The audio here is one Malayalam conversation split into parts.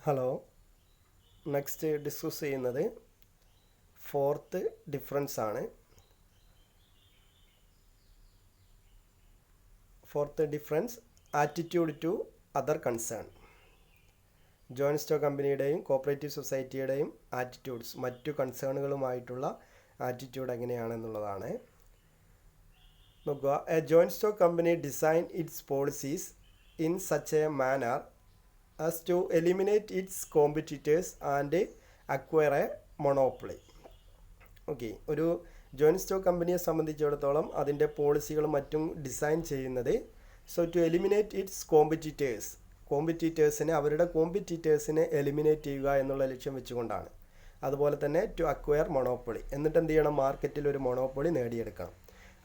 ഹലോ. നെക്സ്റ്റ് ഡിസ്കസ് ചെയ്യുന്നത് ഫോർത്ത് ഡിഫറൻസ് ആണ്. Fourth difference attitude to other concern. Joint stock കമ്പനിയുടെയും കോപ്പറേറ്റീവ് സൊസൈറ്റിയുടെയും ആറ്റിറ്റ്യൂഡ്സ്, മറ്റു കൺസേണുകളുമായിട്ടുള്ള ആറ്റിറ്റ്യൂഡ് എങ്ങനെയാണെന്നുള്ളതാണ്. നോക്കുക. A joint stock company design its policies in such a manner as to eliminate its competitors and acquire a monopoly. Okay, ഒരു ജോയിൻറ്റ് സ്റ്റോക്ക് കമ്പനിയെ സംബന്ധിച്ചിടത്തോളം അതിൻ്റെ പോളിസികളും മറ്റും ഡിസൈൻ ചെയ്യുന്നത് ടു എലിമിനേറ്റ് ഇറ്റ്സ് കോമ്പറ്റീറ്റേഴ്സിനെ അവരുടെ കോമ്പറ്റീറ്റേഴ്സിനെ എലിമിനേറ്റ് ചെയ്യുക എന്നുള്ള ലക്ഷ്യം വെച്ചുകൊണ്ടാണ്. അതുപോലെ തന്നെ ടു അക്വയർ മൊണോപ്പൊളി, എന്നിട്ട് എന്ത് ചെയ്യണം, മാർക്കറ്റിൽ ഒരു മൊണോപ്പൊളി നേടിയെടുക്കണം.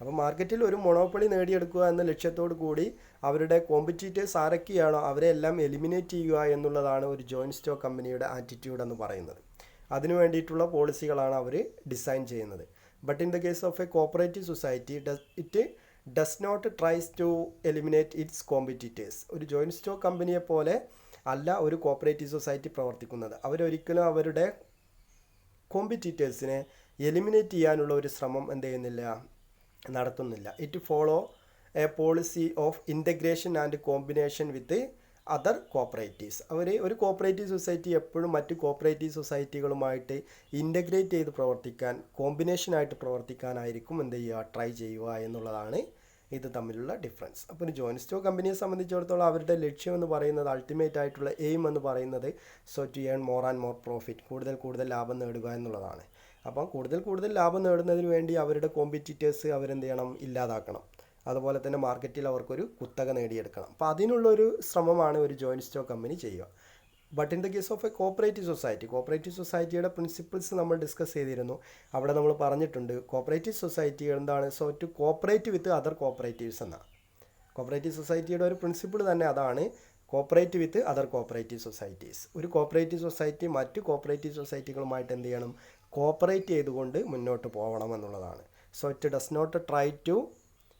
അപ്പോൾ മാർക്കറ്റിൽ ഒരു മൊണോപ്പൊളി നേടിയെടുക്കുക എന്ന ലക്ഷ്യത്തോടു കൂടി അവരുടെ കോമ്പറ്റീറ്റേഴ്സ് ആരൊക്കെയാണോ അവരെ എല്ലാം എലിമിനേറ്റ് ചെയ്യുക എന്നുള്ളതാണ് ഒരു ജോയിൻറ്റ് സ്റ്റോക്ക് കമ്പനിയുടെ ആറ്റിറ്റ്യൂഡ് എന്ന് പറയുന്നത്. അതിനു വേണ്ടിയിട്ടുള്ള പോളിസികളാണ് അവർ ഡിസൈൻ ചെയ്യുന്നത്. But in the case of a cooperative society it does not tries to eliminate its competitors. ഒരു ജോയിൻറ്റ് സ്റ്റോക്ക് കമ്പനിയെ പോലെ അല്ല ഒരു കോപ്പറേറ്റീവ് സൊസൈറ്റി പ്രവർത്തിക്കുന്നത്. അവരൊരിക്കലും അവരുടെ കോമ്പറ്റീറ്റേഴ്സിനെ എലിമിനേറ്റ് ചെയ്യാനുള്ള ഒരു ശ്രമം എന്ത് ചെയ്യുന്നില്ല, നടത്തുന്നില്ല. It follow A policy of integration and combination with other cooperatives. ഒരു കോപ്പറേറ്റീവ് സൊസൈറ്റി എപ്പോഴും മറ്റ് കോപ്പറേറ്റീവ് സൊസൈറ്റികളുമായിട്ട് ഇൻ്റഗ്രേറ്റ് ചെയ്ത് പ്രവർത്തിക്കാൻ, കോമ്പിനേഷനായിട്ട് പ്രവർത്തിക്കാനായിരിക്കും എന്ത് ചെയ്യുക, ട്രൈ ചെയ്യുക എന്നുള്ളതാണ് ഇത് തമ്മിലുള്ള ഡിഫറൻസ്. അപ്പോൾ ഒരു ജോയിൻറ്റ് സ്റ്റോക്ക് കമ്പനിയെ സംബന്ധിച്ചിടത്തോളം അവരുടെ ലക്ഷ്യം എന്ന് പറയുന്നത്, അൾട്ടിമേറ്റ് ആയിട്ടുള്ള എയിം എന്ന് പറയുന്നത് to earn more and more profit, കൂടുതൽ ലാഭം നേടുക എന്നുള്ളതാണ്. അപ്പം കൂടുതൽ ലാഭം നേടുന്നതിന് വേണ്ടി അവരുടെ കോമ്പറ്റീറ്റേഴ്സ് അവരെന്ത് ചെയ്യണം, ഇല്ലാതാക്കണം. അതുപോലെ തന്നെ മാർക്കറ്റിൽ അവർക്കൊരു കുത്തക നേടിയെടുക്കണം. അപ്പോൾ അതിനുള്ളൊരു ശ്രമമാണ് ഒരു ജോയിൻറ്റ് സ്റ്റോക്ക് കമ്പനി ചെയ്യുക. But in the case of a cooperative സൊസൈറ്റിയുടെ പ്രിൻസിപ്പിൾസ് നമ്മൾ ഡിസ്കസ് ചെയ്തിരുന്നു. അവിടെ നമ്മൾ പറഞ്ഞിട്ടുണ്ട് കോപ്പറേറ്റീവ് സൊസൈറ്റി എന്താണ്, to cooperate with other cooperatives എന്നാണ്. കോപ്പറേറ്റീവ് സൊസൈറ്റിയുടെ ഒരു പ്രിൻസിപ്പിൾ തന്നെ അതാണ്, cooperate with other cooperative societies. ഒരു കോപ്പറേറ്റീവ് സൊസൈറ്റി മറ്റ് കോപ്പറേറ്റീവ് സൊസൈറ്റികളുമായിട്ട് എന്ത് ചെയ്യണം, കോപ്പറേറ്റ് ചെയ്തുകൊണ്ട് മുന്നോട്ട് പോകണം എന്നുള്ളതാണ്. It does not try to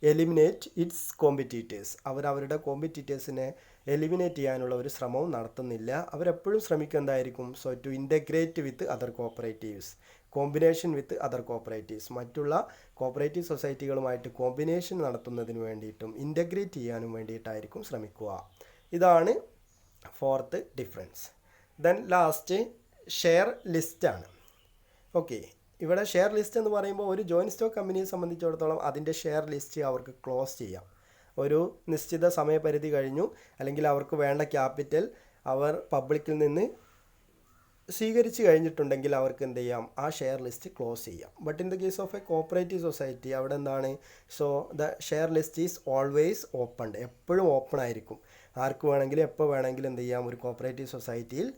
eliminate its competitors. അവരവരുടെ കോമ്പറ്റീറ്റേഴ്സിനെ എലിമിനേറ്റ് ചെയ്യാനുള്ള ഒരു ശ്രമവും നടത്തുന്നില്ല. അവരെപ്പോഴും ശ്രമിക്കുക എന്തായിരിക്കും, to integrate with other cooperatives, combination with other cooperatives, മറ്റുള്ള കോപ്പറേറ്റീവ് സൊസൈറ്റികളുമായിട്ട് കോമ്പിനേഷൻ നടത്തുന്നതിന് വേണ്ടിയിട്ടും ഇൻ്റഗ്രേറ്റ് ചെയ്യാനും വേണ്ടിയിട്ടായിരിക്കും ശ്രമിക്കുക. ഇതാണ് fourth difference. Then last share ലിസ്റ്റാണ്. ഓക്കെ, ഇവിടെ ഷെയർ ലിസ്റ്റ് എന്ന് പറയുമ്പോൾ ഒരു ജോയിൻറ്റ് സ്റ്റോക്ക് കമ്പനിയെ സംബന്ധിച്ചിടത്തോളം അതിൻ്റെ ഷെയർ ലിസ്റ്റ് അവർക്ക് ക്ലോസ് ചെയ്യാം. ഒരു നിശ്ചിത സമയപരിധി കഴിഞ്ഞു, അല്ലെങ്കിൽ അവർക്ക് വേണ്ട ക്യാപിറ്റൽ അവർ പബ്ലിക്കിൽ നിന്ന് സ്വീകരിച്ച് കഴിഞ്ഞിട്ടുണ്ടെങ്കിൽ അവർക്ക് എന്ത് ചെയ്യാം, ആ ഷെയർ ലിസ്റ്റ് ക്ലോസ് ചെയ്യാം. But in the case of a cooperative society അവിടെ എന്താണ്, the share list is always open, എപ്പോഴും ഓപ്പൺ ആയിരിക്കും. ആർക്ക് വേണമെങ്കിലും എപ്പോൾ വേണമെങ്കിലും എന്ത് ചെയ്യാം, ഒരു കോപ്പറേറ്റീവ് സൊസൈറ്റിയിൽ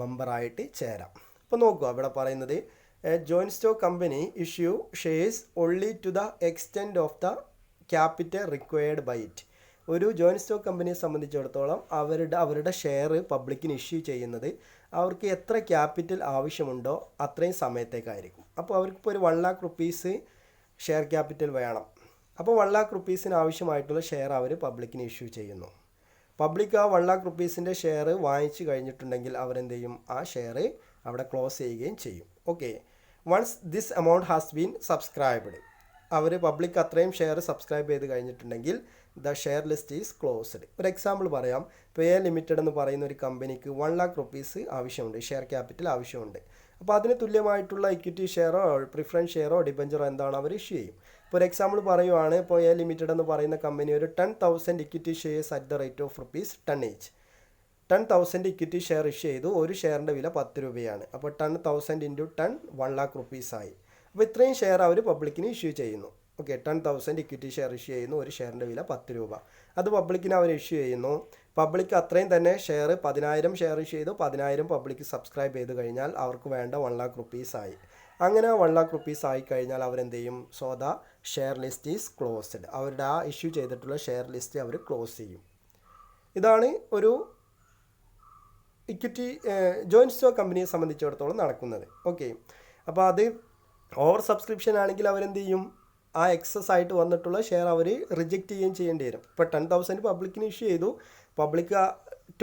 മെമ്പറായിട്ട് ചേരാം. അപ്പോൾ നോക്കുക, ഇവിടെ പറയുന്നത് a joint stock company issue shares only to the extent of the capital required by it. ഒരു ജോയിൻറ്റ് സ്റ്റോക്ക് കമ്പനിയെ സംബന്ധിച്ചിടത്തോളം അവരുടെ ഷെയർ പബ്ലിക്കിന് ഇഷ്യൂ ചെയ്യുന്നത് അവർക്ക് എത്ര ക്യാപിറ്റൽ ആവശ്യമുണ്ടോ അത്രയും സമയത്തേക്കായിരിക്കും. അപ്പോൾ അവർക്കിപ്പോൾ ഒരു 1 lakh rupees ഷെയർ ക്യാപിറ്റൽ വേണം. അപ്പോൾ 1 lakh rupeesന് ആവശ്യമായിട്ടുള്ള ഷെയർ അവർ പബ്ലിക്കിന് ഇഷ്യൂ ചെയ്യുന്നു. പബ്ലിക് ആ 1 lakh rupeesൻ്റെ ഷെയർ വാങ്ങിച്ചു കഴിഞ്ഞിട്ടുണ്ടെങ്കിൽ അവരെന്ത് ചെയ്യും, ആ ഷെയർ അവിടെ ക്ലോസ് ചെയ്യുകയും ചെയ്യും. Okay, once this amount has been subscribed, അവർ പബ്ലിക് അത്രയും ഷെയർ സബ്സ്ക്രൈബ് ചെയ്ത് കഴിഞ്ഞിട്ടുണ്ടെങ്കിൽ the share list is closed. ഒരു എക്സാമ്പിൾ പറയാം. ഇപ്പോൾ എ ലിമിറ്റഡ് എന്ന് പറയുന്ന ഒരു കമ്പനിക്ക് 1 lakh rupees ആവശ്യമുണ്ട്, ഷെയർ ക്യാപിറ്റൽ ആവശ്യമുണ്ട്. അപ്പോൾ അതിന് തുല്യമായിട്ടുള്ള ഇക്വിറ്റി ഷെയറോ പ്രിഫറൻസ് ഷെയറോ ഡിബഞ്ചറോ എന്താണ് അവർ ഇഷ്യൂ ചെയ്യും. ഇപ്പോൾ ഒരു എക്സാമ്പിൾ പറയുവാണ്, ഇപ്പോൾ എ ലിമിറ്റഡ് എന്ന് പറയുന്ന കമ്പനി ഒരു 10,000 equity shares at the rate of ₹10 each. 10,000 equity share issue ചെയ്തു. ഒരു ഷെയറിൻ്റെ വില 10 രൂപയാണ്. അപ്പോൾ 10,000 × 10 1 lakh rupees ആയി. അപ്പോൾ ഇത്രയും ഷെയർ അവർ പബ്ലിക്കിന് ഇഷ്യൂ ചെയ്യുന്നു. ഓക്കെ, 10,000 ഇക്വിറ്റി ഷെയർ ഇഷ്യൂ ചെയ്യുന്നു, ഒരു ഷെയറിൻ്റെ വില 10 രൂപ. അത് പബ്ലിക്കിന് അവർ ഇഷ്യൂ ചെയ്യുന്നു. പബ്ലിക് അത്രയും തന്നെ ഷെയർ 10,000 ഷെയർ ഇഷ്യൂ ചെയ്തു. 10,000 പബ്ലിക്ക് സബ്സ്ക്രൈബ് ചെയ്ത് കഴിഞ്ഞാൽ അവർക്ക് വേണ്ട 1 lakh rupees ആയി. അങ്ങനെ 1 lakh rupees ആയി കഴിഞ്ഞാൽ അവരെന്ത് ചെയ്യും, the share list is closed. അവരുടെ ആ ഇഷ്യൂ ചെയ്തിട്ടുള്ള ഷെയർ ലിസ്റ്റ് അവർ ക്ലോസ് ചെയ്യും. ഇതാണ് ഒരു ഇക്വിറ്റി ജോയിൻറ്റ് സ്റ്റോക്ക് കമ്പനിയെ സംബന്ധിച്ചിടത്തോളം നടക്കുന്നത്. ഓക്കെ, അപ്പോൾ അത് ഓവർ സബ്സ്ക്രിപ്ഷൻ ആണെങ്കിൽ അവരെന്ത് ചെയ്യും, ആ എക്സസ് ആയിട്ട് വന്നിട്ടുള്ള ഷെയർ അവർ റിജക്റ്റ് ചെയ്യുകയും ചെയ്യേണ്ടി വരും. ഇപ്പോൾ 10,000 പബ്ലിക്കിന് ഇഷ്യൂ ചെയ്തു, പബ്ലിക്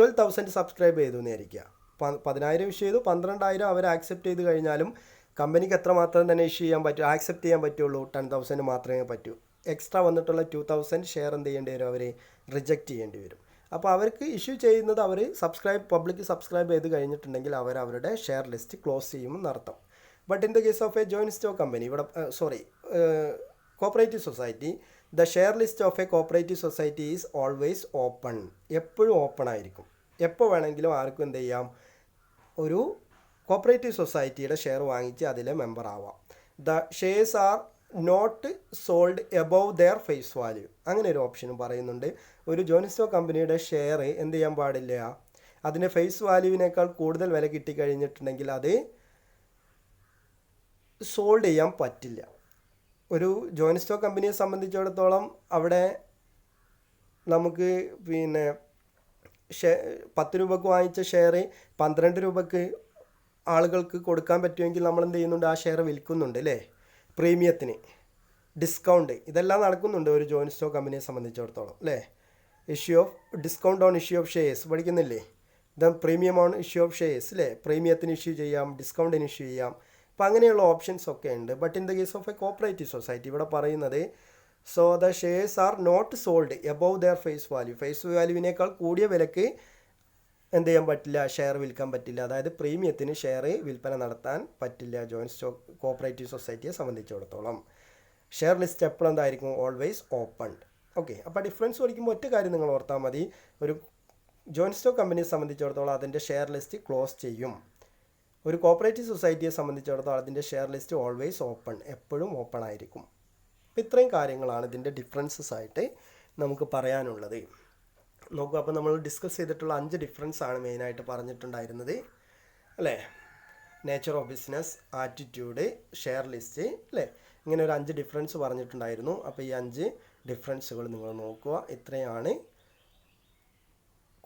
12,000 സബ്സ്ക്രൈബ് ചെയ്തു എന്നായിരിക്കുക. 10,000 ഇഷ്യൂ ചെയ്തു, 12,000 അവർ ആക്സെപ്റ്റ് ചെയ്ത് കഴിഞ്ഞാലും കമ്പനിക്ക് എത്രമാത്രം തന്നെ ഇഷ്യൂ ചെയ്യാൻ പറ്റും, ആക്സെപ്റ്റ് ചെയ്യാൻ പറ്റുള്ളൂ? 10,000 മാത്രമേ പറ്റൂ. എക്സ്ട്രാ വന്നിട്ടുള്ള 2,000 ഷെയർ എന്ത് ചെയ്യേണ്ടി വരും? അവർ റിജക്റ്റ് ചെയ്യേണ്ടി വരും. അപ്പോൾ അവർക്ക് ഇഷ്യൂ ചെയ്യുന്നത് അവർ പബ്ലിക് സബ്സ്ക്രൈബ് ചെയ്ത് കഴിഞ്ഞിട്ടുണ്ടെങ്കിൽ അവർ അവരുടെ ഷെയർ ലിസ്റ്റ് ക്ലോസ് ചെയ്യുമെന്ന് അർത്ഥം. But in the case of a joint stock company, ഇവിടെ cooperative society, the share list of a cooperative society is always open. എപ്പോഴും ഓപ്പൺ ആയിരിക്കും. എപ്പോൾ വേണമെങ്കിലും ആർക്കും എന്ത് ചെയ്യാം? ഒരു കോപ്പറേറ്റീവ് സൊസൈറ്റിയുടെ ഷെയർ വാങ്ങിച്ച് അതിലെ മെമ്പർ ആവാം. The shares are not sold above their face value. അങ്ങനെ ഒരു ഓപ്ഷനും പറയുന്നുണ്ട്. ഒരു ജോയിൻറ്റ് സ്റ്റോക്ക് കമ്പനിയുടെ ഷെയർ എന്ത് ചെയ്യാൻ പാടില്ല? അതിൻ്റെ ഫേസ് വാല്യൂവിനേക്കാൾ കൂടുതൽ വില കിട്ടിക്കഴിഞ്ഞിട്ടുണ്ടെങ്കിൽ അത് സോൾഡ് ചെയ്യാൻ പറ്റില്ല. ഒരു ജോയിൻറ്റ് സ്റ്റോക്ക് കമ്പനിയെ സംബന്ധിച്ചിടത്തോളം അവിടെ നമുക്ക് 10 രൂപക്ക് വാങ്ങിച്ച ഷെയർ 12 രൂപക്ക് ആളുകൾക്ക് കൊടുക്കാൻ പറ്റുമെങ്കിൽ നമ്മൾ എന്ത് ചെയ്യുന്നുണ്ട്? ആ ഷെയർ വിൽക്കുന്നുണ്ട് അല്ലേ? പ്രീമിയത്തിന്, ഡിസ്കൗണ്ട്, ഇതെല്ലാം നടക്കുന്നുണ്ട് ഒരു ജോയിൻറ്റ് സ്റ്റോക്ക് കമ്പനിയെ സംബന്ധിച്ചിടത്തോളം അല്ലേ? Issue of discount on issue of shares പഠിക്കുന്നില്ലേ? Premium on issue of shares അല്ലേ? പ്രീമിയത്തിന് ഇഷ്യൂ ചെയ്യാം, ഡിസ്കൗണ്ടിന് ഇഷ്യൂ ചെയ്യാം. അപ്പോൾ അങ്ങനെയുള്ള ഓപ്ഷൻസ് ഒക്കെ ഉണ്ട്. But in the case of a cooperative society ഇവിടെ പറയുന്നത്, so the shares are not sold above their face value. Face വാല്യൂവിനേക്കാൾ കൂടിയ വിലക്ക് എന്ത് ചെയ്യാൻ പറ്റില്ല? ഷെയർ വിൽക്കാൻ പറ്റില്ല. അതായത് പ്രീമിയത്തിന് ഷെയർ വിൽപ്പന നടത്താൻ പറ്റില്ല ജോയിൻറ്റ് സ്റ്റോക്ക് കോപ്പറേറ്റീവ് സൊസൈറ്റിയെ സംബന്ധിച്ചിടത്തോളം. ഷെയർ ലിസ്റ്റ് എപ്പോഴും എന്തായിരിക്കും? Always open. ഓക്കെ, അപ്പോൾ ഡിഫറൻസ് പഠിക്കുമ്പോൾ ഒറ്റ കാര്യം നിങ്ങൾ ഓർത്താൽ മതി. ഒരു ജോയിൻറ്റ് സ്റ്റോക്ക് കമ്പനിയെ സംബന്ധിച്ചിടത്തോളം അതിൻ്റെ ഷെയർ ലിസ്റ്റ് ക്ലോസ് ചെയ്യും. ഒരു കോപ്പറേറ്റീവ് സൊസൈറ്റിയെ സംബന്ധിച്ചിടത്തോളം അതിൻ്റെ ഷെയർ ലിസ്റ്റ് ഓൾവേസ് ഓപ്പൺ, എപ്പോഴും ഓപ്പൺ ആയിരിക്കും. അപ്പോൾ ഇത്രയും കാര്യങ്ങളാണ് ഇതിൻ്റെ ഡിഫറൻസസ് ആയിട്ട് നമുക്ക് പറയാനുള്ളത്. നോക്കൂ, അപ്പോൾ നമ്മൾ ഡിസ്കസ് ചെയ്തിട്ടുള്ള 5 ഡിഫറൻസ് ആണ് മെയിനായിട്ട് പറഞ്ഞിട്ടുണ്ടായിരുന്നത് അല്ലേ? Nature of business, attitude, share list അല്ലേ? ഇങ്ങനെ ഒരു 5 ഡിഫറൻസ് പറഞ്ഞിട്ടുണ്ടായിരുന്നു. അപ്പോൾ ഈ 5 ഡിഫറൻസുകൾ നിങ്ങൾ നോക്കുക. ഇത്രയാണ്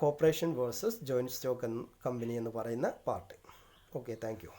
corporation versus joint stock company എന്ന് പറയുന്ന പാർട്ട്. Okay, thank you.